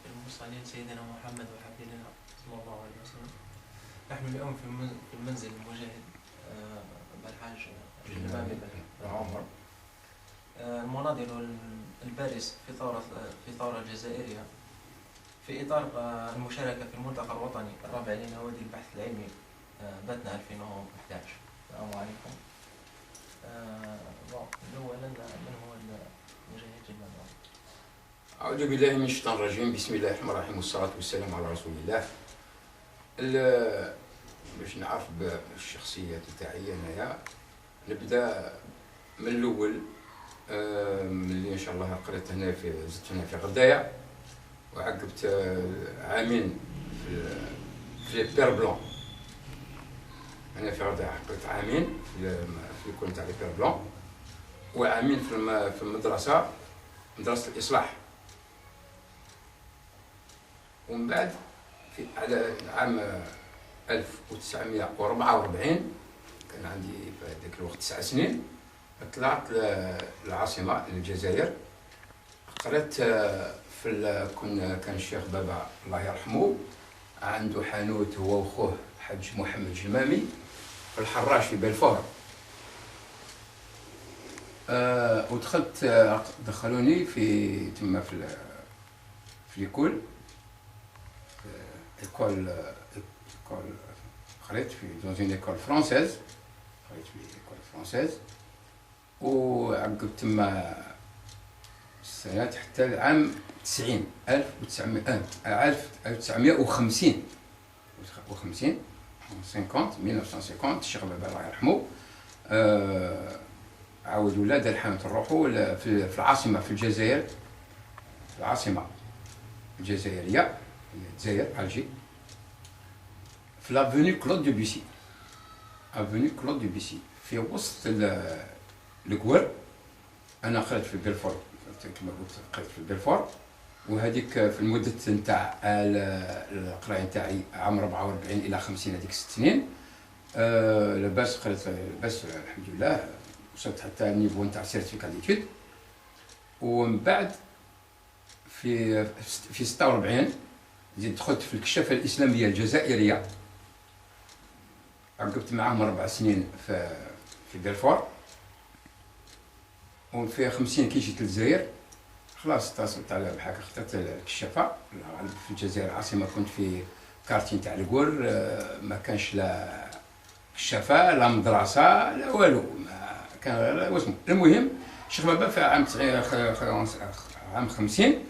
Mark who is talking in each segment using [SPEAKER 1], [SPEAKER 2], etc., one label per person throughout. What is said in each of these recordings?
[SPEAKER 1] المرسلين سيدنا محمد وحبيبنا صلى الله عليه وسلم. نحن اليوم في المنزل المجاهد بالحاج الإمام بن عمر، المناضل البارز في ثورة جزائرية في إطار المشاركة في الملتقى الوطني الرابع لنوادي البحث العلمي باتنا 2011. السلام عليكم. أولا من هو المجاهد جلال؟
[SPEAKER 2] أعوذ بالله من الشيطان الرجيم، بسم الله الرحمن الرحيم، والصلاة والسلام على رسول الله. باش نعرف بالشخصية تاعي أنايا نبدأ من الأول. ملي إن شاء الله قريت هنا زدت هنا في غرداية، وعقبت عامين في بير بلون. أنا في غرداية عقبت عامين في الكون تاع بير بلون، وعامين في مدرسة الإصلاح. ومن بعد في على عام 1944 كان عندي في ذاك الوقت 9 سنين، طلعت للعاصمة للجزائر. قرأت كان الشيخ بابا الله يرحمه عنده حانوت هو وخوه الحاج محمد جمامي في الحراش في بلفور. ودخلت دخلوني في تما في ليكول قريت في دون اون ايكول فرونسيز، قريت في ايكول فرونسيز، وعقبت تما السنوات حتى العام 90 1950 الشيخ بابا الله يرحمه عاود ولا دار حانوت نروحو في العاصمة في الجزائر، في العاصمة الجزائرية هي الجزائر الجي، في لافوني كلود دو بيسي، افوني كلود دو بيسي في وسط الكوار. انا قريت في بلفور كما قلت، قريت في بلفور، وهذيك في المدة نتاع القراية نتاعي عام 44 إلى 50 هذيك 6 سنين. لاباس قريت لاباس الحمد لله، وصلت حتى النيفو نتاع سيرتيفيكا ديتود. ومن بعد في 46 زيد دخلت في الكشافة الإسلامية الجزائرية، عقبت معاهم 4 سنين في بلفور. وفي 50 كي جيت للجزائر خلاص اتصلت على بحال اخترت الكشافة في الجزائر العاصمة. كنت في كارتي نتاع الكور، ما كانش لا كشافة لا مدرسة لا والو، ما كان غير واسمو. المهم الشيخ بابا في عام 50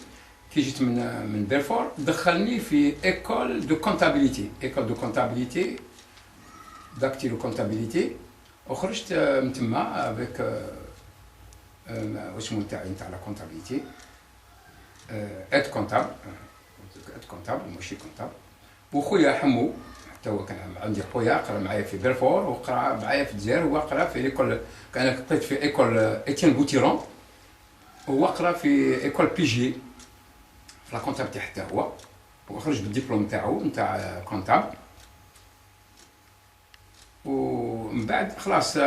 [SPEAKER 2] كي جيت من بلفور دخلني في ايكول دو كونتابيليتي داكتيلو كونتابيليتي، وخرجت من تما افيك واسمو تاعي نتاع لا كونتابيليتي اد كونتابل ماشي كونتابل. وخويا حمو حتى هو كان عندي خويا قرا معايا في بلفور وقرا معايا في الجزائر، هو قرا في ليكول، كان قريت في ايكول اتيان بوتيرون، وهو قرا في ايكول بيجي في لا كونتابيلتي حتى هو، وخرج بالدبلوم تاعو نتاع كونتابل. ومن بعد خلاص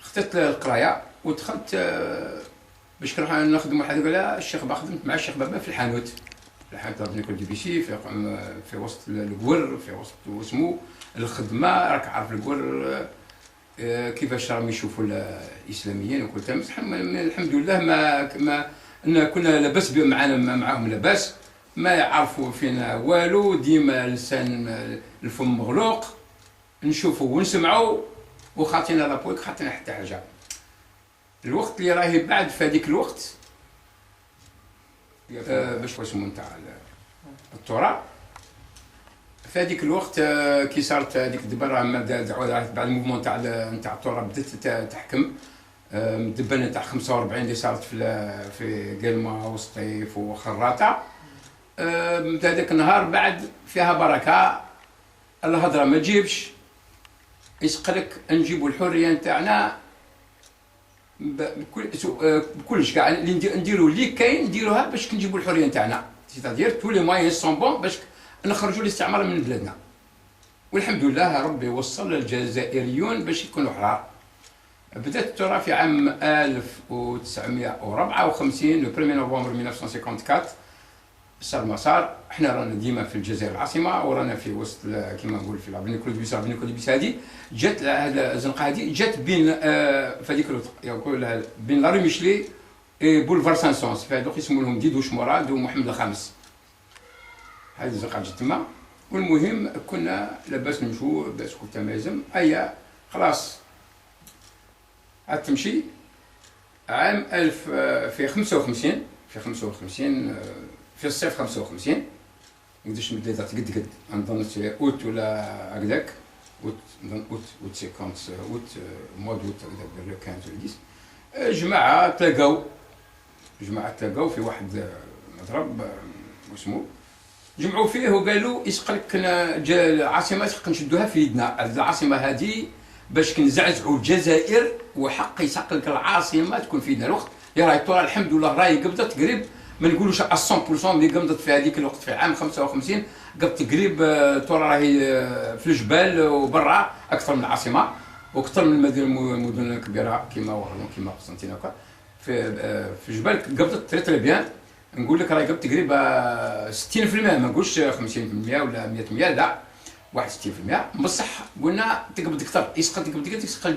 [SPEAKER 2] اخترت القرايه ودخلت باش نروح نخدم. واحد قال الشيخ بابا، خدمت مع الشيخ بابا في الحانوت نيكول دي بيسي في وسط الكور، في وسط واسمو الخدمه. راك عارف الكور كيفاش راهم يشوفوا الاسلاميين وكل تمام. الحمد لله ما كنا لاباس معاهم لاباس، ما يعرفوا فينا والو، ديما لسان الفم مغلوق، نشوفوا ونسمعوا، وخاطينا لابويك خاطينا حتى حاجه. الوقت اللي راهي بعد في هذيك الوقت باش واسمو نتاع التراب، في هذيك الوقت كي صارت هذيك دابا راه بعد الموفمون تاع التراب بدات تحكم. مدبانه تاع 45 اللي صارت في قلمه وسطيف وخراطه. هذاك النهار بعد فيها بركه، الهضره ما تجيبش، يسقلك نجيبوا الحريه نتاعنا بكلش كاع اللي نديروا اللي كاين نديروها باش نجيبوا الحريه نتاعنا، سيتادير تو لي مويان سون بون باش نخرجوا الاستعمار من بلادنا. والحمد لله ربي وصل للجزائريون باش يكونوا احرار. بدات الثوره في عام 1954 لو 1 نوفمبر 1954 صار ما صار. احنا رانا ديما في الجزائر العاصمه، ورانا في وسط كيما نقول في لافني كلودبيس. لافني كلودبيس هذه جات هذه الزنقه هذه جات بين في هذيك يقول بين لاري ميشلي بولفار سان سونس، في هذوك يسموا لهم ديدوش مراد ومحمد الخامس. هذه الزنقه جات تما. والمهم كنا لاباس نمشوا باش كنت مازم ايا خلاص عاد تمشي. عام 1000 في 55 في الصيف 55 ما نقدرش نمد لي دات قد نظن اوت ولا هكذاك، اوت نظن اوت 50 اوت موا دوت هكذاك لو 15 ولا 10. جماعه تلاقاو في واحد مضرب واسمو، جمعوا فيه وقالوا يسقلك العاصمه يسقلك نشدوها في يدنا. العاصمه هذه باش كنزعزعوا الجزائر وحق يسقلك العاصمه تكون في يدنا. الوقت يا راهي الثوره الحمد لله راهي قبضت قريب، ما نقولوش 100% اللي قبضت في هذيك الوقت في عام 55 قبضت قريب. الثوره راهي في الجبال وبرا اكثر من العاصمه واكثر من المدن الكبيره كيما وهران كيما قسنطينه. في الجبال قبضت تري بيان. نقول لك راهي قبضت قريب 60%، ما نقولش 50% ولا 100%، لا 61%. بصح قلنا تقبض اكثر، يسقط تقبض اكثر، يسقط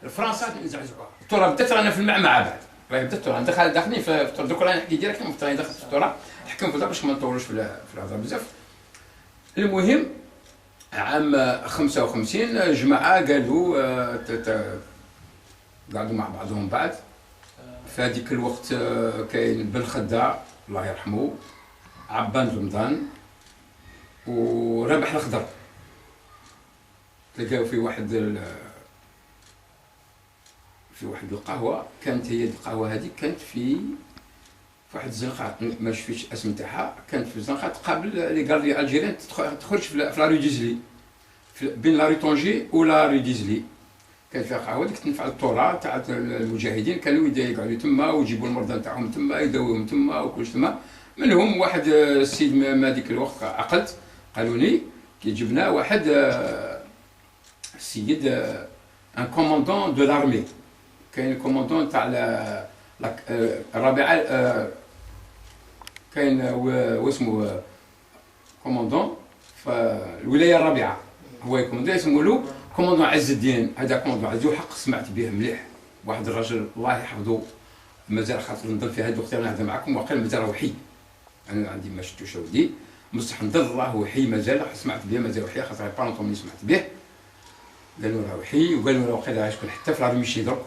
[SPEAKER 2] فرنسا نزعزعوها. الثوره بدات رانا في المعمعه بعد، راهي بدات الثوره داخلين في الثوره. دوك راني نحكي ديريكت داخل في الثوره، نحكم في الهضره باش ما نطولوش في الهضره بزاف. المهم عام 55 جماعه قالوا قعدوا مع بعضهم بعد. في هذيك الوقت كاين بن خدا الله يرحمه، عبان رمضان، ورابح الخضر. تلقاو في واحد القهوه، كانت هي القهوه هذه كانت في واحد الزنقه ما شفتش الاسم تاعها، كانت في الزنقه تقابل لي غالي الجيريان تخرج في لا ري ديزلي، بين لا ري طونجي ولا ري ديزلي. كانت فيها قهوه ديك تنفع الثوره تاع المجاهدين، كانوا يقعدوا تما ويجيبوا المرضى تاعهم تما يداويهم تما وكلش تما. منهم واحد السيد ما ديك الوقت عقلت قالوا لي كي جبنا واحد السيد ان كوموندون دو لارمي، كاين كوموندون تاع الرابعه، كاين واسمه كوموندون في الولايه الرابعه، هو كوموندون يسموا له كوموندون عز الدين. هذا كوموندون عز الدين حق سمعت به مليح، واحد الرجل الله يحفظه، مازال خاطر نضل في هذا الوقت انا نهضر معكم واقيلا مازال راهو حي، انا عندي ما شفتوش ولدي بصح نضل راهو حي مازال، سمعت به مازال حي خاطر بارونطوم اللي سمعت به قالوا راهو حي، وقالوا راه واقيلا شكون حتى في العالم مشي درك.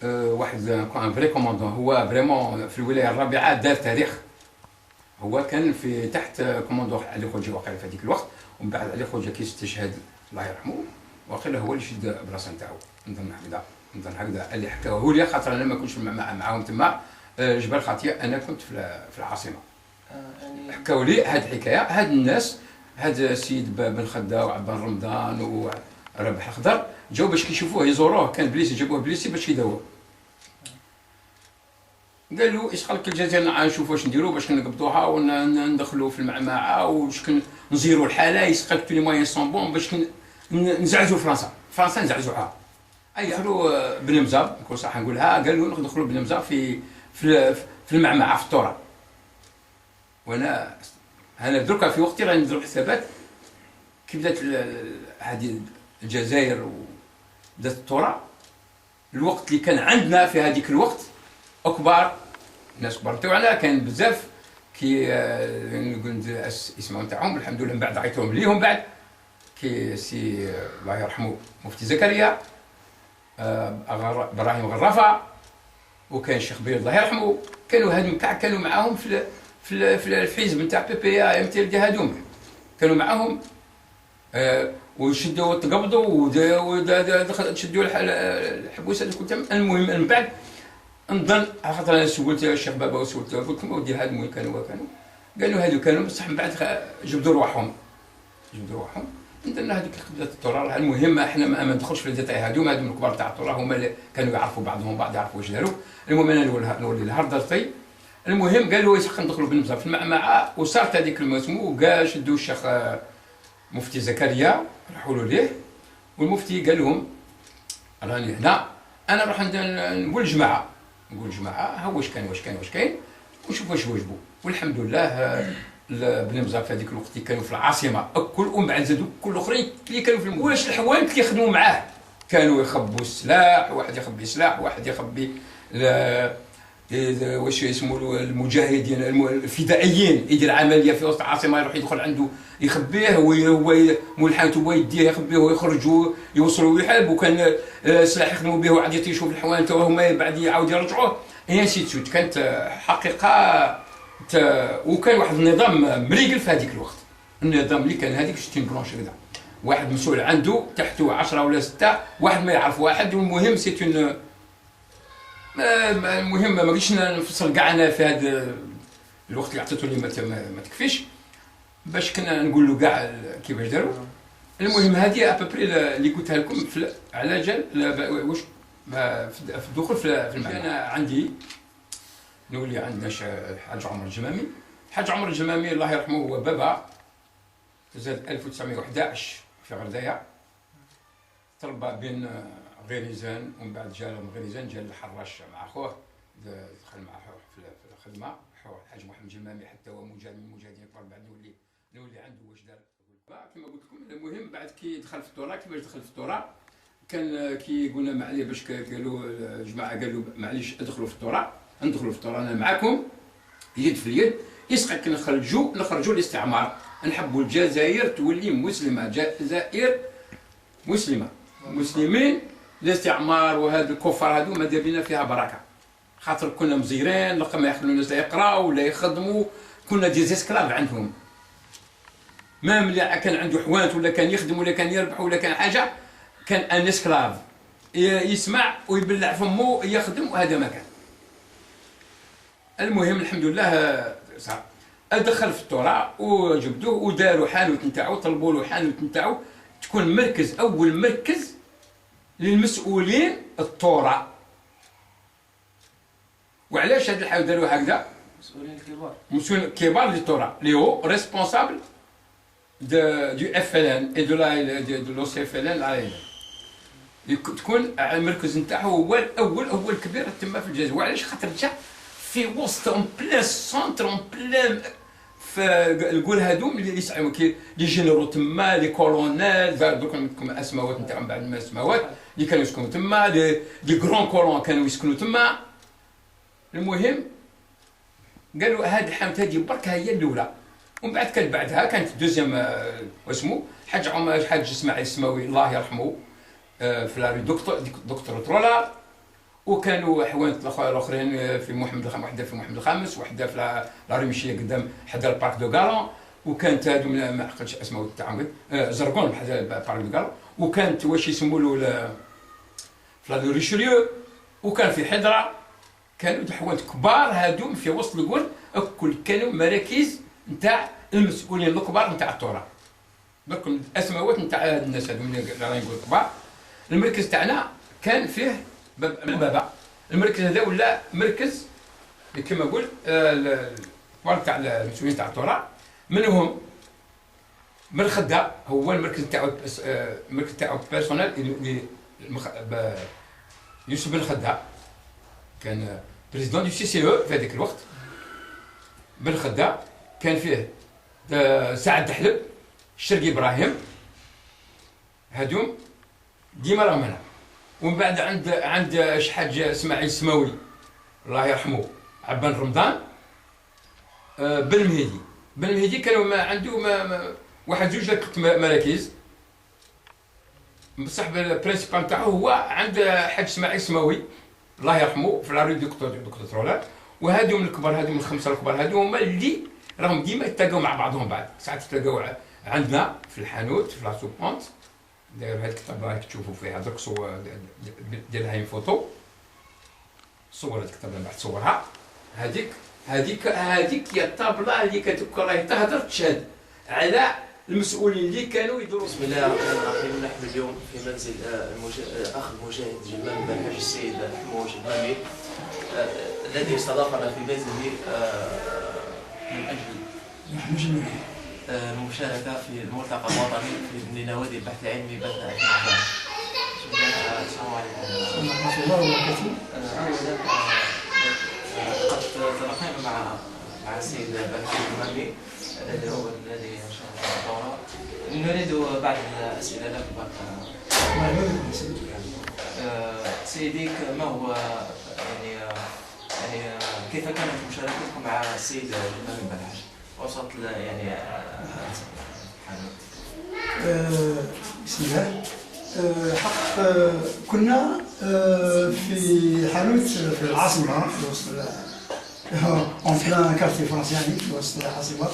[SPEAKER 2] واحد ان فري كوموندون، هو فريمون في الولايه الرابعه دار تاريخ. هو كان في تحت كوموندون علي خوجه واقيلا في هذيك الوقت، ومن بعد علي خوجه كي استشهد الله يرحمه واقيلا هو اللي شد البلاصه نتاعو. نظن هكذا اللي حكاوه لي، خاطر انا ما كنتش معاهم تما جبال خاطيه، انا كنت في العاصمه. حكاو لي هذه الحكايه، هاد الناس، هاد السيد بن خدا وعبان رمضان ورابح الخضر جاو باش كيشوفوه يزوروه، كان بليسي جابوه بليسي باش يداووه. قالوا ايش خلك الجزائر نشوفوا واش نديروا باش نقبضوها وندخلوا في المعمعه واش نزيروا الحاله، يسقلك تو لي موين سون بون باش نزعزوا فرنسا نزعزوها. اي دخلوا بن مزاب، نقول صح نقولها، قالوا ندخلوا بن مزاب في المعمعه في الثوره. وانا دركا في وقتي راني ندير حسابات كي بدات هذه الجزائر وبدات الثوره، الوقت اللي كان عندنا في هذيك الوقت كبار، ناس كبار تاعنا كان بزاف كي نقول اسمهم تاعهم الحمد لله من بعد عيطوهم ليهم بعد، كي سي الله يرحمه مفتي زكريا، ابراهيم غرافه، وكان الشيخ بير الله يرحمه، كانوا هادو كانوا معاهم في الحزب نتاع بي بي ام تي دي هادوم، كانوا معاهم وشدوا تقبضوا وشدوا الحبوسات كلهم. المهم من بعد نظن خاطر انا سولت الشيخ بابا وسولت قلت لهم ودي هادو وين كانوا قالوا هادو كانوا بصح من بعد جبدوا رواحهم نظن هذيك قبله الثوره. المهم احنا ما ندخلش في الديتاي، هادو الكبار تاع الثوره هما اللي كانوا يعرفوا بعضهم بعض، يعرفوا واش داروا. المهم انا نولي لها هضرتي. المهم قالوا يسخ ندخلوا بالمزرعه في المعمعه، وصارت هذيك المسمو وكاع شدوا الشيخ مفتي زكريا راحوا له ليه، والمفتي قال لهم راني هنا، انا نروح نقول الجماعه ها واش كاين ونشوف واش واجبوا. والحمد لله بني مزار هذيك الوقت اللي كانوا في العاصمه الكل، ومن بعد زادوا كل الاخرين اللي كانوا في واش الحوانت اللي يخدموا معاه كانوا يخبوا السلاح، واحد يخبي سلاح، واحد يخبي واش يسموا المجاهدين الفدائيين، يدير عمليه في وسط العاصمه يروح يدخل عنده يخبيه، هو ملحق هو يديه يخبيه ويخرجوا يوصلوا ويحب، وكان السلاح يخدموا به وعاد يطيشوا في الحوانت وهما بعد يعاود يرجعوه. هي نسيت كانت حقيقه وكان واحد النظام مريقل في هذيك الوقت. النظام اللي كان هذيك شتين بلونش هكذا، واحد مسؤول عنده تحته 10 ولا 6، واحد ما يعرف واحد. والمهم سيت المهم ما بغيتش نفصل كاع انا في هذا الوقت اللي عطيته لي ما تكفيش باش كنا نقول له كاع كيفاش داروا. المهم هذه ابري اللي قلتها لكم على جال واش في الدخول في المعنى. انا عندي نولي عندنا الحاج عمر الجمامي. الحاج عمر الجمامي الله يرحمه هو بابا، زاد 1911 في غردايه، تربى بين غريزان، ومن بعد جا من غريزان جا الحراش مع خوه، دخل معه في الخدمه. الحاج محمد الجمامي حتى هو مجاهد من المجاهدين الكبار، بعد نولي عنده واش دار كما قلت لكم. المهم بعد كي دخل في الثوره، كيفاش دخل في الثوره كان كي قلنا ما عليه باش قالوا الجماعه قالوا معليش ادخلوا في الثوره، ندخلوا في الثوره انا معكم يد في اليد، يسقك نخرجوا الاستعمار، نحبوا الجزائر تولي مسلمه، الجزائر مسلمه، مسلمين. الاستعمار وهذا الكفار هذو ما دار لنا فيها بركه، خاطر كنا مزيرين ما يخلوا الناس لا يقراوا ولا يخدموا، كنا دي زيسكلاف عندهم. ما ملي كان عنده حوانت ولا كان يخدم ولا كان يربح ولا كان حاجه، كان ان اسكلاف يسمع ويبلع فمه يخدم، وهذا ما كان. المهم الحمد لله صار دخل في الثوره وجبدوه وداروا حانوت نتاعو، طلبوا له حانوت نتاعو تكون مركز، اول مركز للمسؤولين الثوره. وعلاش هاد الحاجه داروا هكذا؟ مسؤولين كبار للثوره اللي هو ريسبونسابل دو اف ال ان اي دو لو سي اف ال ان، تكون المركز نتاعو هو الاول، هو الكبير تما في الجزائر. وعلاش؟ خاطر جا في وسط اون بلان سونتر، اون بلان نقول هادو اللي يسعوا لي جينيرو تما، لي كولونيل، دوك نعطيكم اسماوات نتاعهم بعد ما اسماوات اللي كانوا يسكنوا تما، لي غران كولون كانوا يسكنوا تما. المهم قالوا هاد الحامت هادي برك هي الاولى، ومن بعد كانت بعدها كانت دوزيام واسمو حاج عمر حاج اسماعيل السماوي الله يرحمه في لا دكتور ترولا، وكانوا حوانت الاخرين في محمد الخامس، وحده في محمد الخامس، وحده في لا ريميشيه قدام حدا البارك دو غالون، وكانت هادو ما عقلتش اسماء تاعهم زرقون حدا البارك دو غالون، وكانت واش يسموا له في لا ريشيليو، وكان في حضره. كانوا حوانت كبار هادو في وسط الكل، الكل كانوا مراكز نتاع المسؤولين الكبار نتاع الثوره. درك الاسماوات نتاع هاد الناس هادو اللي راني نقول كبار. المركز تاعنا كان فيه بابا، المركز هذا ولا مركز كما نقول الكبار تاع المسؤولين تاع الثوره. منهم من الخدا هو المركز تاعو، المركز تاعو بيرسونيل يوسف بن الخدا، كان بريزيدون دو سي سي او في هذاك الوقت. بن الخدا كان فيه سعد دحلب، الشرقي ابراهيم، هادوم ديما راهم هنا. ومن بعد عند شحاج اسماعيل السماوي الله يرحمه، عبان رمضان، بن المهدي. بن المهدي كانوا عنده واحد جوج مراكز، بصح البرينسيبال نتاعو هو عند حاج اسماعيل السماوي الله يرحمه في لا ري دكتور ترولات. وهادوم الكبار، هادوم الخمسه الكبار هادو هما اللي راهم ديما يتلاقاو مع بعضهم. بعد ساعات يتلاقاو عندنا في الحانوت في لا سوبونت، داير هاد الكتاب راك تشوفوا فيها درك صور ديالها هي فوتو، صور هاد الكتاب من بعد صورها. هذيك هي الطابله اللي راهي تهضر تشهد على المسؤولين اللي كانوا يدوروا.
[SPEAKER 1] بسم الله الرحمن الرحيم. نحن اليوم في منزل الاخ المجاهد جمال بن الحاج السيد حمو جمامي، الذي استضافنا في بيته من اجل المشاركه في الملتقى الوطني لنوادي البحث العلمي بث 2011. بسم الله، السلام عليكم ورحمه الله وبركاته. اولا تلاقينا مع السيد بكر المامي الذي هو الذي نشر الدورة. نريد بعض الأسئلة لك بكر. سيدي، ما هو يعني كيف كانت مشاركتكم مع السيد الإمام البرهاش وسط يعني الحانوت؟
[SPEAKER 3] بسم الله. حق كنا في حانوت في العاصمة في وسط اون بلان كارتي فرنسي، يعني في وسط العاصمة.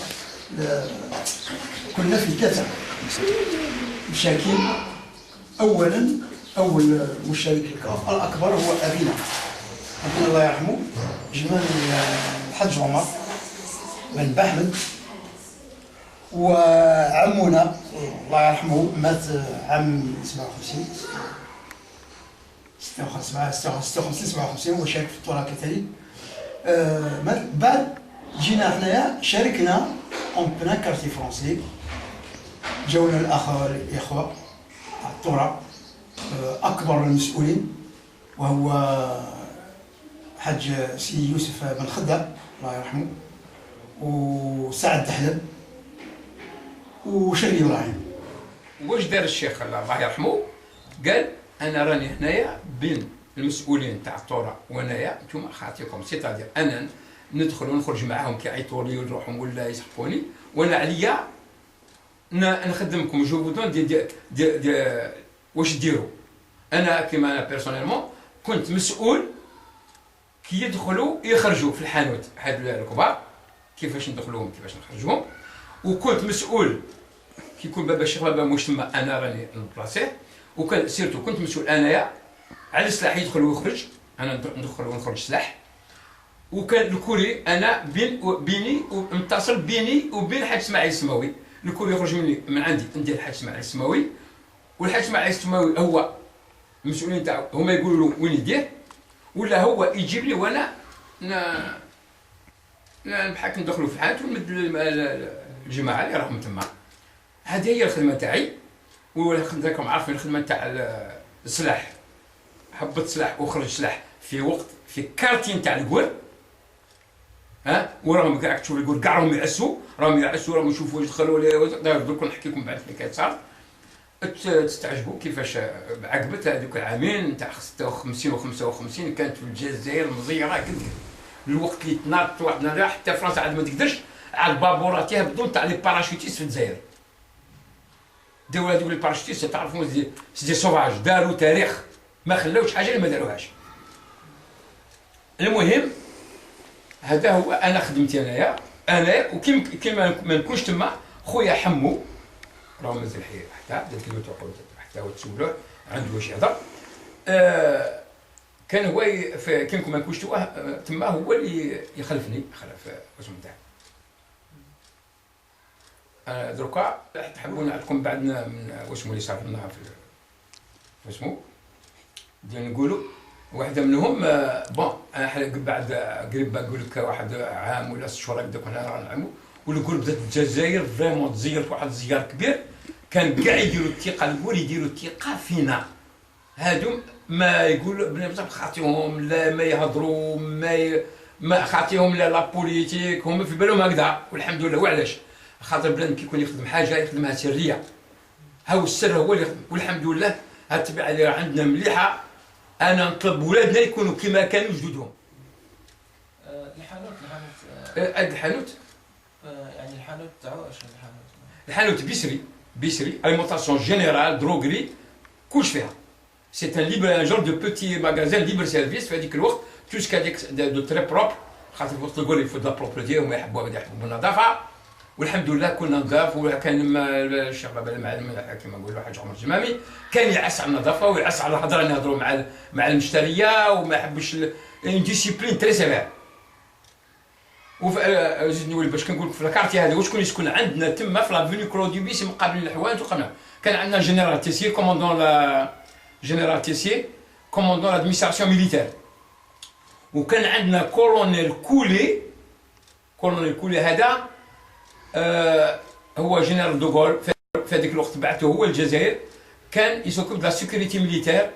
[SPEAKER 3] كنا في 3 مشاكل. أولا أول مشارك الأكبر هو أبينا الله يرحمه، جمال الحاج عمر بن بحمد، وعمنا الله يرحمه مات عام 56 وشارك في التراث كذلك. بعد جينا حنايا شاركنا اون بلان كارتي فرونسي. جاونا الإخوة تاع التراث أكبر المسؤولين، وهو حاج سي يوسف بن خدة الله يرحمه، وسعد دحلب، وشري إبراهيم.
[SPEAKER 2] واش دار الشيخ الله يرحمه؟ قال انا راني هنايا بين المسؤولين تاع التورا وانايا، نتوما خاطيكم، سيتادير انا ندخل ونخرج معاهم كيعيطوا لي ونروحهم ولا يسحقوني، وانا عليا نخدمكم. جو فو دون دي واش ديروا. انا كيما انا بيرسونيلمون كنت مسؤول كي يدخلوا يخرجوا في الحانوت هاد الكبار، كيفاش ندخلوهم كيفاش نخرجوهم، وكنت مسؤول كي يكون بابا الشيخ بابا مش تما انا راني نبلاصيه، وكان سيرتو كنت مسؤول انايا على السلاح يدخل ويخرج، انا ندخل ونخرج سلاح. وكان الكوري انا بيني ومتصل بيني وبين الحاج اسماعيل السماوي. الكوري يخرج مني من عندي ندير الحاج اسماعيل السماوي، والحاج اسماعيل السماوي هو المسؤولين تاعو هما يقولوا له وين يدير، ولا هو يجيب لي وانا نبحث ندخلوا في الحانوت ونمد الجماعه اللي راهم تما. هذه هي الخدمه تاعي. وخدمتكم عارفين الخدمه تاع السلاح، هبط سلاح وخرج سلاح في وقت في كارتين تاع الكور. وراهم كاع تشوف الكور كاع راهم يعسوا راهم يشوفوا يدخلوا لي. دوك نحكي لكم بعد الحكايات صارت تستعجبوا كيفاش عقبت هذوك العامين تاع 56 و 55 كانت في الجزائر مزيره كذا. الوقت اللي تناضت واحد حتى فرنسا عاد ما تقدرش على البابورات يهبطوا تاع لي باراشوتيست في الجزائر. داو هذوك لي باراشوتيست تعرفوا سي دي سوفاج، داروا تاريخ ما خلاوش حاجه اللي ما داروهاش. المهم هذا هو انا خدمتي انايا وكيما ما نكونش تما خويا حمو راه مازال حي حتى درت له تعقد حتى هو تسولوه عنده واش يهضر. كان هو كيما ما نكونش تما هو اللي يخلفني خلف اسم تاعي. دروكا تحبون عندكم بعدنا من واسمو اللي صار لنا في واسمو ديال نقولوا واحده منهم. بون انا بعد قريب نقول لك واحد عام ولا 6 شهور هكذا كنا نعملوا، والكل بدات الجزائر فريمون تزيرت واحد الزيار كبير. كان كاع يديروا الثقه الكل يديروا الثقه فينا. هادو ما يقول بنادم خاطيهم لا ما يهضروا ما خاطيهم لا بوليتيك، هما في بالهم هكذا. والحمد لله. وعلاش؟ خاطر بلان كي يكون يخدم حاجه يخدمها سريه، هاو السر هو اللي يخدم. والحمد لله هاد التبعه اللي عندنا مليحه. انا نطلب ولادنا يكونوا كما كانوا جدودهم. الحانوت
[SPEAKER 1] يعني الحانوت تاعو اش
[SPEAKER 2] الحانوت بيسري اليمونطاسيون جينيرال دروغري كلش فيها. سي ان جور دو بوتي ماغازان ليبر سيرفيس في هذيك الوقت جوسكا ديك دو تري بروبر. خاطر في وقت الكول يفوت لا بروبرتي وما يحبوا بالنظافه. والحمد لله كنا نضاف. وكان الشيخ بابا المعلم كما نقولوا الحاج عمر الجمامي كان يعس على النظافه ويعس على الهضره، نهضروا مع المشتريه وما يحبش اون ديسيبلين تري سيفير. زيد نقول باش كنقول لك في الكارتي هذه وشكون يسكن عندنا تما في لافوني كلود دو بيس مقابل الحوانت وقبل كان عندنا جينيرال تيسير كوموندون لادمينستراسيون ميليتير، وكان عندنا كولونيل كولي هذا هو جنرال دوغول في هذيك الوقت بعثه هو الجزائر. كان يسوكب لا سيكوريتي ميليتير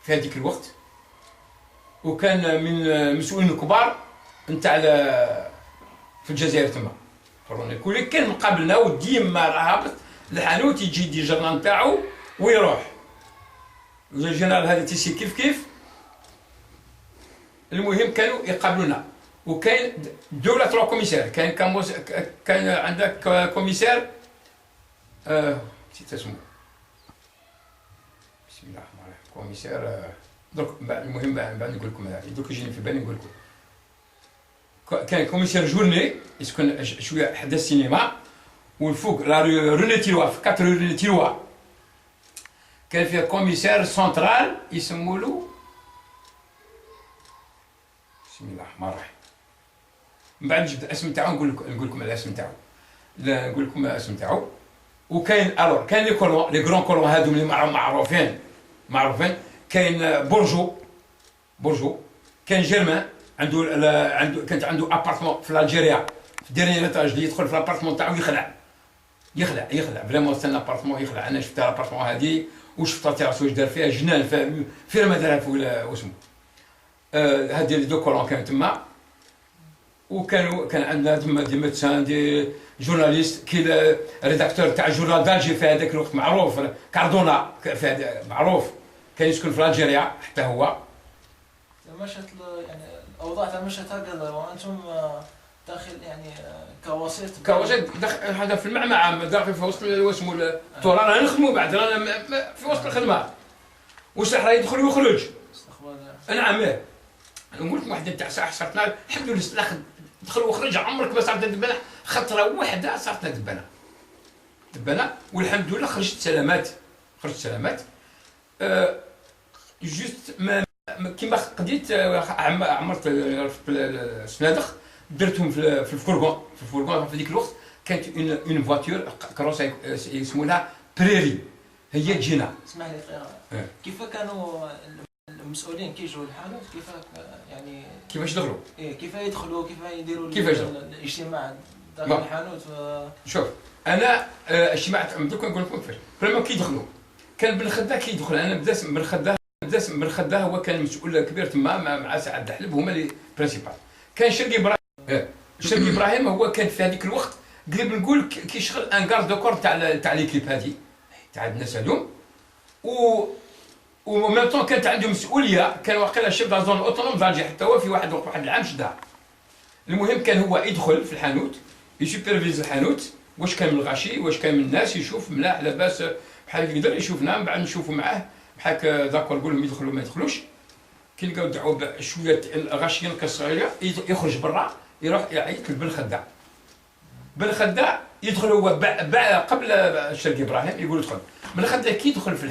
[SPEAKER 2] في هذيك الوقت، وكان من المسؤولين الكبار نتاع في الجزائر تما كرونيك، ولكن كان مقابلنا وديما راه هابط الحانوت يجي يدي الجرنان نتاعو ويروح. الجنرال هذا تيسي كيف المهم كانوا يقابلونا. وكاين دولة تروا كوميسير، كان عندك كوميسير نسيت اسمه، بسم الله الرحمن الرحيم، كوميسير درك المهم بعد نقول لكم هذا درك يجيني في بالي نقول لكم. كان كوميسير جورني يسكن شويه حدا السينما، والفوق لا روني تيروا في 4 روني تيروا كان فيها كوميسير سنترال يسمولو بسم الله الرحمن الرحيم. من بعد نجبد الاسم تاعو نقول لكم الاسم تاعو، نقول لكم الاسم تاعو. وكاين الور كاين لي كولون لي غران كولون هادو اللي معروفين. كاين بورجو كاين جيرمان كانت عنده ابارتمون في الجيريا في ديرني ليطاج اللي يدخل في الابارتمون تاعو يخلع فريمون سان ابارتمون يخلع. انا شفت الابارتمون هادي وشفت التيراس واش دار فيها جنان في ما دارها في واسمو هادي لي دو كولون كانت تما. كان عندنا تما دي ميدسان دي جورناليست كي ريداكتور تاع جورنال دالجي في هذاك الوقت معروف كاردونا في هذا معروف كان يسكن في الجيريا حتى هو.
[SPEAKER 1] مشت يعني الاوضاع تاع مشت هكذا وانتم داخل يعني كوسيط
[SPEAKER 2] هذا في المعمعة داخل في وسط واسمو التور. رانا نخدموا بعد رانا في وسط الخدمه واش راه يدخل ويخرج نعم. نقول لكم واحد تاع ساعه صارتنا الحمد لله دخل وخرج عمرك ما صارت دبانه خطره واحده صارت دبانه والحمد لله خرجت سلامات. جوست ما كيما قديت عمرت الصنادق درتهم في الفورغون في ذيك الوقت كانت اون فواتور كروسه يسمونها بريري هي تجينا.
[SPEAKER 1] اسمح لي كيف كانوا المسؤولين كي يجوا الحانوت
[SPEAKER 2] كيفاش دخلوا؟
[SPEAKER 1] كيف يدخلوا كيف يديروا الاجتماع داخل الحانوت
[SPEAKER 2] شوف انا اجتماع دوك نقول لكم كيفاش فريمون كي يدخلوا. كان بن خداه كي يدخل انا بدات بن خداه هو كان مسؤول كبير تما مع سعد دحلب هما لي برينسيبال. كان شرقي ابراهيم هو كان في هذيك الوقت قريب نقول كيشغل ان كارد دو كور تاع ليكيب هذه تاع الناس هذوم. و ميم طون كانت عنده مسؤوليه كان واقيلا شيف دا زون اوتونوم دالجي حتى هو في واحد العام شدها. المهم كان هو يدخل في الحانوت يسوبرفيز الحانوت واش كان من الغاشي واش كان من الناس يشوف ملاح لاباس بحال يقدر يشوفنا من بعد نشوفوا معاه بحال داكور نقول لهم يدخلوا ما يدخلوش. كي نلقاو دعوه شويه غاشيين كالصغيره يخرج برا يروح يعيط بن خداع يدخل هو قبل الشرقي ابراهيم يقول ادخل. بن خداع كي يدخل في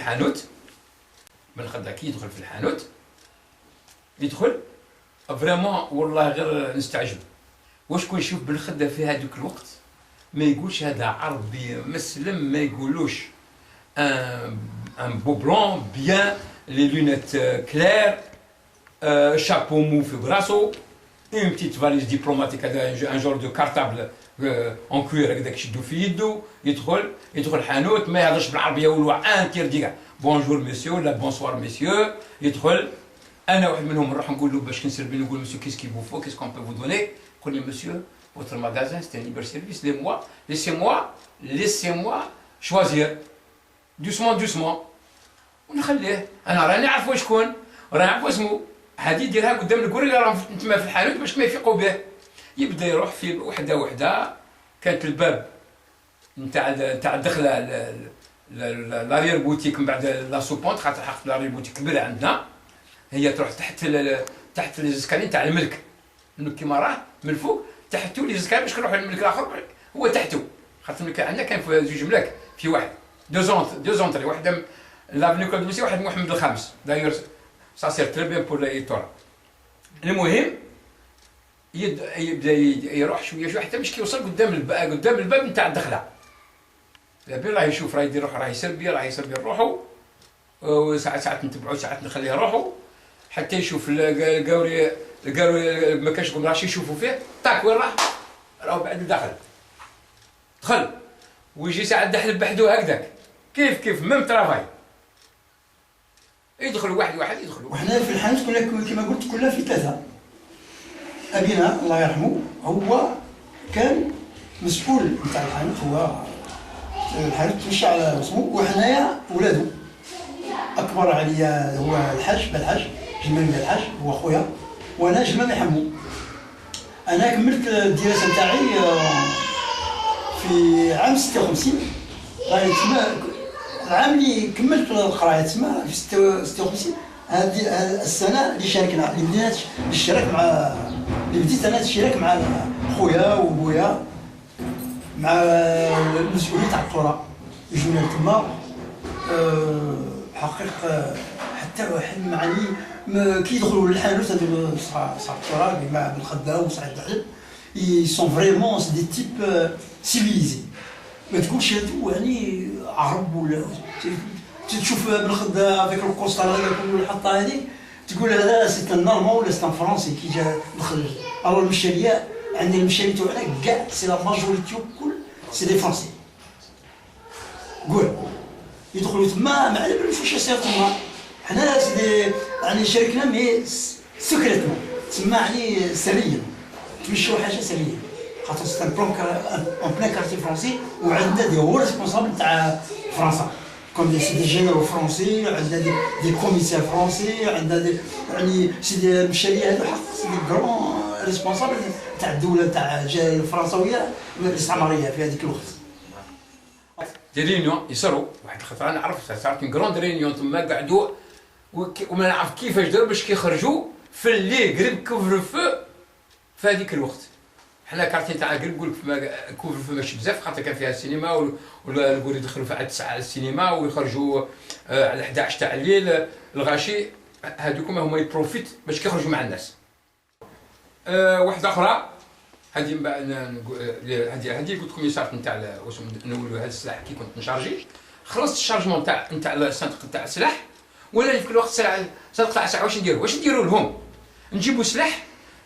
[SPEAKER 2] الحانوت يدخل فريمون والله غير نستعجب واش كون يشوف بن خداع في هذاك الوقت ما يقولش هذا عربي مسلم ما يقولوش ان بو بلون بيان لي لونيت كلير شابو مو في براسو اون بتيت فاليز ديبلوماتيك هذا ان جور دو كارتابل اون كوير هكذاك يشدو في يدو يدخل الحانوت ما يهضرش بالعربيه والو انتير ديكا بونجور مسيو لا بونسوار مسيو يدخل. انا واحد منهم نروح نقول له باش كنسربي نقول مسيو كيس كي فو فو كيس كون بو فو دوني يقول لي مسيو votre magasin c'est un libre service laissez-moi choisir doucement ونخليه. انا راني عارف شكون وراني عارف اسمه هادي ديرها قدام الكوري راهم تما في الحانوت باش ما يفيقوا به. يبدا يروح في وحده كانت الباب نتاع الدخله لارير بوتيك من بعد لا سوبونت خاطر حق لارير بوتيك كبيره عندنا هي تروح تحت الاسكالي تاع الملك كيما راه من الفوق تحتو لي زكا باش نروحوا للملك الاخر هو تحتو خاطر الملك عندنا كان في زوج ملاك في واحد دو زونتري واحده لافنيو كود بوسي واحد محمد الخامس داير سا سير تري بيان بور لي تورا. المهم يبدا يروح شويه حتى باش كيوصل قدام الباب نتاع الدخله لابين راه يشوف راه يدير روحو راه يسربي روحو وساعات نتبعو ساعات نخليه روحو حتى يشوف القاوري ما كانش يقوم راشي يشوفوا فيه طاك وين راهو بعد دخل ويجي ساعات دحلب بحدو هكذاك كيف ميم ترافاي يدخل واحد يدخل.
[SPEAKER 3] وحنا في الحانوت كنا كما قلت كنا في ثلاثه ابينا الله يرحمه هو كان مسؤول نتاع الحانوت، هو الحانوت تمشي على اسمه، وحنايا ولادو اكبر عليا هو الحاج بالحاج جمال بالحاج هو خويا، وانا جمال حمو. انا كملت الدراسه نتاعي في عام 56 راهي تما العام اللي كملت القرايه تما في 56 هذه السنه اللي شاركنا اللي بدينا نشارك مع اللي بديت انا الشراك مع خويا وبويا مع المسؤولين تاع القرى يجونا تما. حقيقة حتى واحد معني كي يدخلوا للحانوت هذو صحاب القرى مع بالخدام وصاحب الحلب ils sont vraiment des types civilisés. ما تقولش هادو يعني عرب ولا تشوف بالخدا هذاك القسطر هذاك والحطه هذيك تقول هذا سي ان نورمال ولا سي ان فرونسي كي جا دخل. الوغ المشاريه عندنا المشاريه تاعنا كاع سي لا ماجوريتي كل سي دي فرونسي. قول يدخلوا تما ما على بالوش واش يصير تما. حنا سي يعني شاركنا مي سكريتمون تما يعني سريا تمشيو حاجه سريه خاطر سي ان بلان كارتي فرونسي وعندنا دي هو ريسبونسابل تاع فرنسا كوم دي سي دي جينيرو فرونسي عندنا دي كوميسير فرونسي عندنا دي يعني سي دي المشاريع هذو حق سي دي كرون ريسبونسابل تاع الدوله تاع الفرنسويه الاستعماريه في هذيك الوقت.
[SPEAKER 2] دي ريونيون يصيروا واحد الخطره نعرف صارت اون كروند ريونيون تما قعدوا وما نعرف كيفاش داروا باش كيخرجوا في اللي قريب كوفر فو في هذيك الوقت. حنا كارتي تاع قريب نقول لك كوفر فو ماشي بزاف خاطر كان فيها السينما ولا نقول يدخلوا في 9 على السينما ويخرجوا على 11 تاع الليل الغاشي. هذوك هما يبروفيت باش كيخرجوا مع الناس. واحده اخرى هذه من بعد هذه قلت لكم يسار نتاع واش نولوا هذا السلاح كي كنت نشارجي خلصت الشارجمون نتاع الصندوق تاع السلاح. ولا في الوقت صندوق تاع السلاح واش نديروا لهم؟ نجيبوا سلاح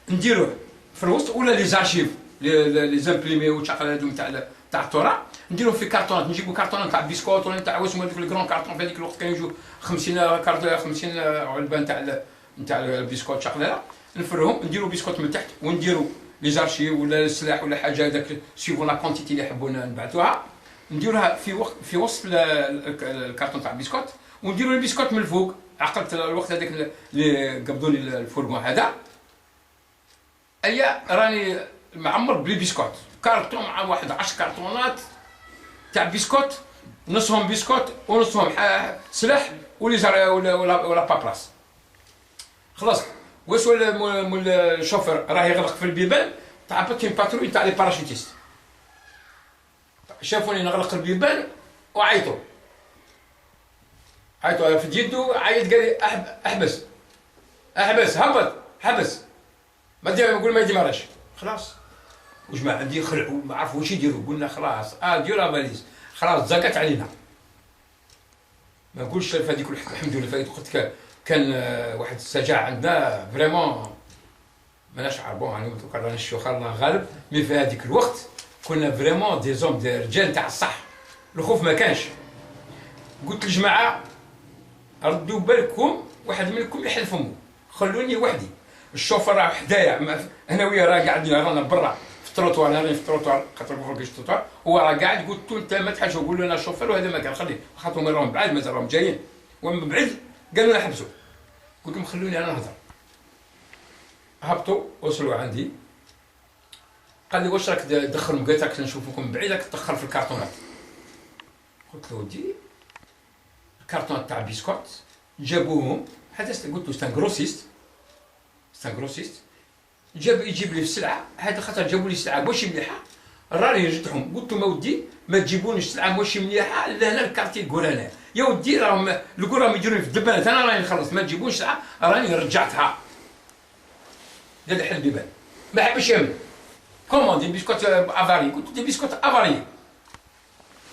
[SPEAKER 2] نديروه في الوسط ولا لي زارشيف لي زامبريمي وتشغل هذو تاع التراث نديروه في كارطونات. نجيبوا كارطونات تاع بيسكوت ولا تاع واش هذوك الكرون كارطون في هذيك الوقت كانوا يجوا 50 علبه نتاع البيسكوت شغله نفرهم نديروا بيسكوت من تحت ونديروا لي زارشيف ولا السلاح ولا حاجه هذاك سيفون لا كونتيتي اللي يحبونا نبعثوها نديروها في وسط الكارطون تاع البيسكوت ونديروا البيسكوت من الفوق. عقلت الوقت هذاك اللي قبضوا لي الفورغون هذا ايا راني معمر بلي بيسكوت كارطون مع واحد 10 كارطونات تاع بيسكوت نصهم بيسكوت ونصهم سلاح ولا بابلاس. خلاص واش مول الشوفر راه يغلق في البيبان تاع كاين باتروي تاع لي باراشوتيست شافوني نغلق البيبان وعيطوا في يدو عيط قال لي احبس هبط حبس ما دير نقول ما يديرش. خلاص وجماعه عندي خلعوا ما عرفوا واش يديروا. قلنا خلاص ديروا لا باليز خلاص زقت علينا. ما نقولش في هذيك الحمد لله في هذيك الوقت كان واحد الشجاعه عندنا فريمون ماناش عارفون يعني دوكا رانا الشيوخ الله غالب. مي في هذيك الوقت كنا فريمون دي زوم دي رجال تاع الصح. الخوف ما كانش. قلت للجماعه ردوا بالكم واحد منكم يحل فمو خلوني وحدي. الشوفر راه حدايا هنا ويا راه قاعدين رانا برا في التروطوار انا في التروطوار خاطر ما فوقش التروطوار هو راه قاعد. قلت له انت ما تحاجوا قول له انا الشوفر وهذا ما كان خليه خاطر راهم بعاد مازال راهم جايين ومن بعيد قالوا لنا حبسوا. قلت لهم خلوني انا نهضر. هبطوا وصلوا عندي قال لي واش راك تدخل مقاتك نشوفكم من بعيد راك تدخل في الكرتونات. قلت له ودي الكرتونات تاع بيسكوت جابوهم حتى قلت له ستان غروسيست يجيب لي السلعه هذا خاطر جابوا لي سلعه ماشي مليحه راني رجعتهم. قلت له ودي ما تجيبونيش سلعه ماشي مليحه لا الكارتي يقول انا يا ودي راهم الكل راهم يديروني في الدبانات انا راني نخلص ما تجيبونيش سلعه راني رجعتها. قال لي حل البيبان ما حبش يعمل كوموندي بيسكوت افاري. قلت له دي بيسكوت افاري.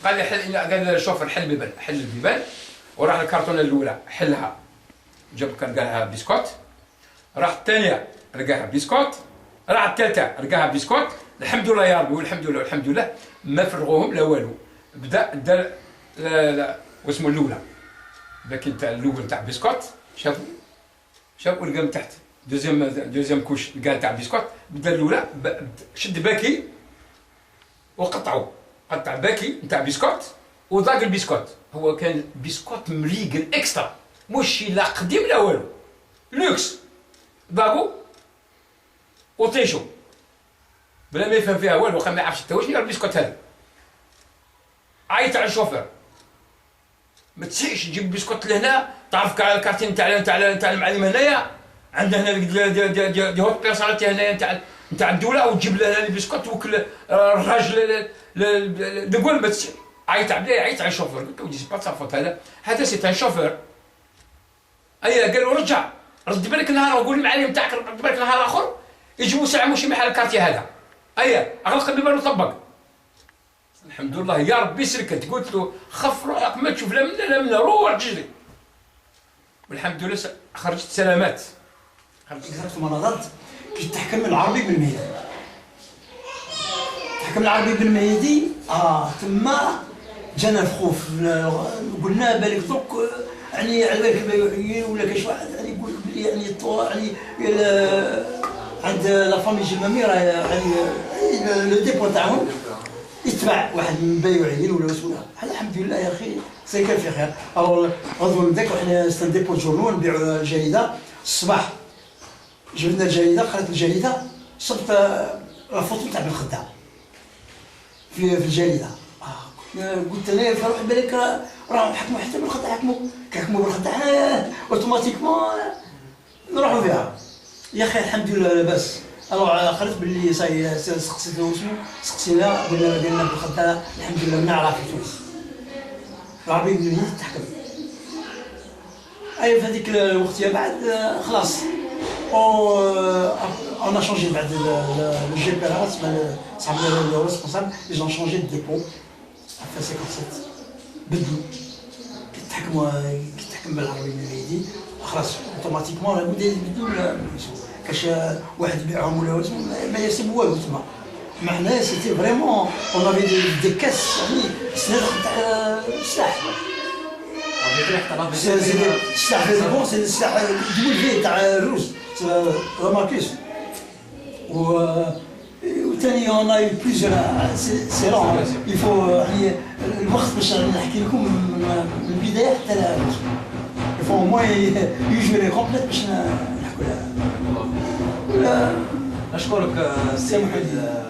[SPEAKER 2] قال لي قال لي الشوفر حل البيبان وراح الكرتونه الاولى حلها جاب كان قالها بيسكوت. راح الثانيه لقاها بيسكوت. راح الثالثه لقاها بيسكوت. الحمد لله يا ربي والحمد لله ما فرغوهم لا والو. بدا دار لا واسمه الاولى لكن تاع الاول تاع بيسكوت شافوا لقى من تحت دوزيام كوش كاع تاع بسكوت، بدا الاولى شد باكي وقطعو، قطع باكي نتاع بسكوت وضاق البسكوت. هو كان بسكوت مليقل اكسترا، مش لا قديم لا والو، لوكس. ضاقو وطيشو بلا ما يفهم فيها والو، ما يعرفش حتى واش ندير البسكوت هذا. عيط على الشوفير، ما تسيش تجيب بسكوت لهنا، تعرف الكارتين تاع المعلم هنايا، عندنا هنا دي هوت بيرسوناليتي هنايا نتاع الدوله، وتجيب لنا البسكوت وكل الراجل نقول ما تسير. عيط عليه، عيط على الشوفير، قلت له ودي سي با تفوت، هذا سي ان شوفير. اي قال له رجع، رد بالك نهار، وقول للمعلم تاعك رد بالك نهار اخر يجيبوا ساعه ماشي محل الكارتي هذا. اي اغلق البيبان وطبق. الحمد لله يا ربي سلكت، قلت له خف روحك ما تشوف لا منا لا منا، روح تجري. والحمد لله خرجت سلامات.
[SPEAKER 3] في مناضلت كي تحكم العربي بالمهدي، تحكم العربي بالمهدي تما جانا الخوف. قلنا بالك دوك يعني على بالك البيوعيين ولا كاش واحد يعني يقول لك بلي يعني عند لا فامي جمامي راه يعني لو ديبو تاعهم يتبع واحد من البيوعيين ولا ولا. الحمد لله يا اخي سي كان في خير. غدوه من ذاك وحنا ستنديبو جورنال نبيعوا الجريده الصباح. جبنا الجريده، قرات الجريده، صرت الفوتو تاع بن خدام في الجريده. قلت انا في روحي بالك راهم حكموا حتى بن خدام، كيحكموا بن خدام حنايا اوتوماتيكمون نروحوا فيها. يا اخي الحمد لله لاباس. قريت باللي صاي سقسيت واسمو، سقسينا قلنا بن خدام الحمد لله نعرف في تونس العربي بالمهدي تحكم. اي في هذيك الوقت بعد خلاص on a changé بعد le GPRA صاحبنا لو ريسبونسابل ils ont changé de dépôt في 57 بدلوا كي تحكم بالعربي بالمهدي خلاص اوتوماتيكمون لابد يبدلوا كاش واحد يبيعهم ولا واسمو ما يسيب والو تما. ما حنا سيتي فريمون اون افي دي كاس يعني صناديق تاع السلاح. السلاح هذا بون سي السلاح دول فيه تاع الروس رماكيش. وثاني اون اي بليزيور سي لون يفو يعني الوقت باش نحكي لكم من البدايه حتى لا يفو موان يجوري كومبليت باش نحكوا لها.
[SPEAKER 1] نشكرك
[SPEAKER 3] سي محمد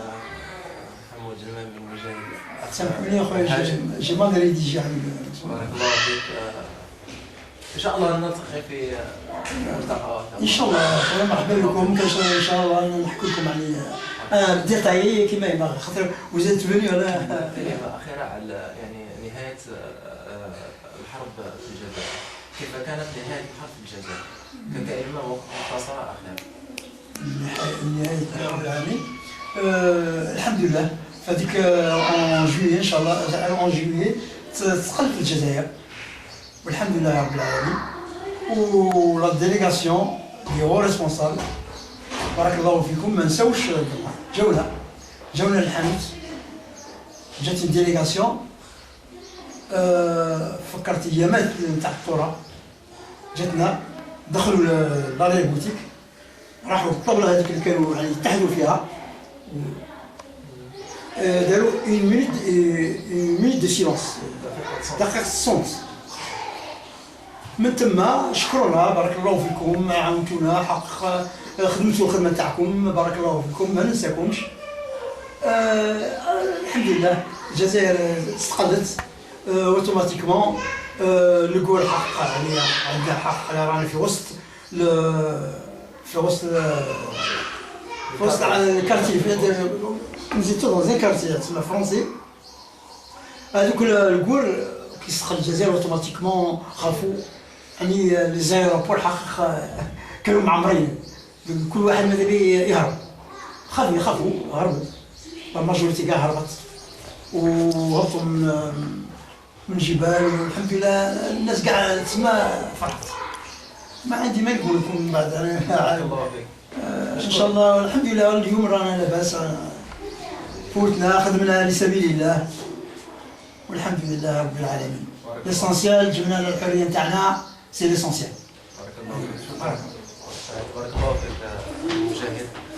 [SPEAKER 1] محمود جمامي المجاهد.
[SPEAKER 3] سامحوني اخويا جي مال ريديجي.
[SPEAKER 1] بارك الله فيك. ان شاء الله نلتقي في ملتقى
[SPEAKER 3] ان شاء الله. مرحبا بكم. ان شاء الله نحكي لكم يعني ديتايي كيما يبغى، خاطر وزيت فيني ولا
[SPEAKER 1] كلمه اخيره على يعني نهايه الحرب في الجزائر. كيف كانت نهايه الحرب في الجزائر ككلمه مختصره اخيره؟
[SPEAKER 3] نهايه الحرب العالميه الحمد لله هذيك اون جويي ان شاء الله. اون جويي تقلت الجزائر والحمد لله رب العالمين. ولا ديليغاسيون اللي هو ريسبونسابل بارك الله فيكم ما نساوش جونا للحانوت. جات الديليغاسيون فكرت ايامات تاع الثوره، جاتنا دخلوا لاري بوتيك، راحوا الطبله هذيك اللي كانوا يعني يتحدوا فيها، داروا اون مينيت دو سيلونس، دقيقه الصمت. من تما شكرونا بارك الله فيكم، عاونتونا حق خدمتوا الخدمه تاعكم بارك الله فيكم، ما ننساكمش. الحمد لله الجزائر استقلت اوتوماتيكمون. نقول حق عليها، عندها حق، رانا في وسط الكارتي، نزيد dans un quartier تسمى فرونسي. هذوك الكور كي استقل الجزائر اوتوماتيكمون خافوا، يعني لي زايروبور حق كانوا معمرين، كل واحد ماذا بيه يهرب، يخافوا هربوا، الماجوريتي كاع هربت وهبطوا من الجبال، والحمد لله الناس كاع تسمى فرحت. ما عندي ما نقول لكم بعد ان شاء الله. الحمد لله اليوم رانا لاباس، فوتنا خدمنا لسبيل الله والحمد لله رب العالمين. ليسونسيال جبنا الحريه نتاعنا، سي ليسونسيال.
[SPEAKER 1] بارك الله فيك. المجاهد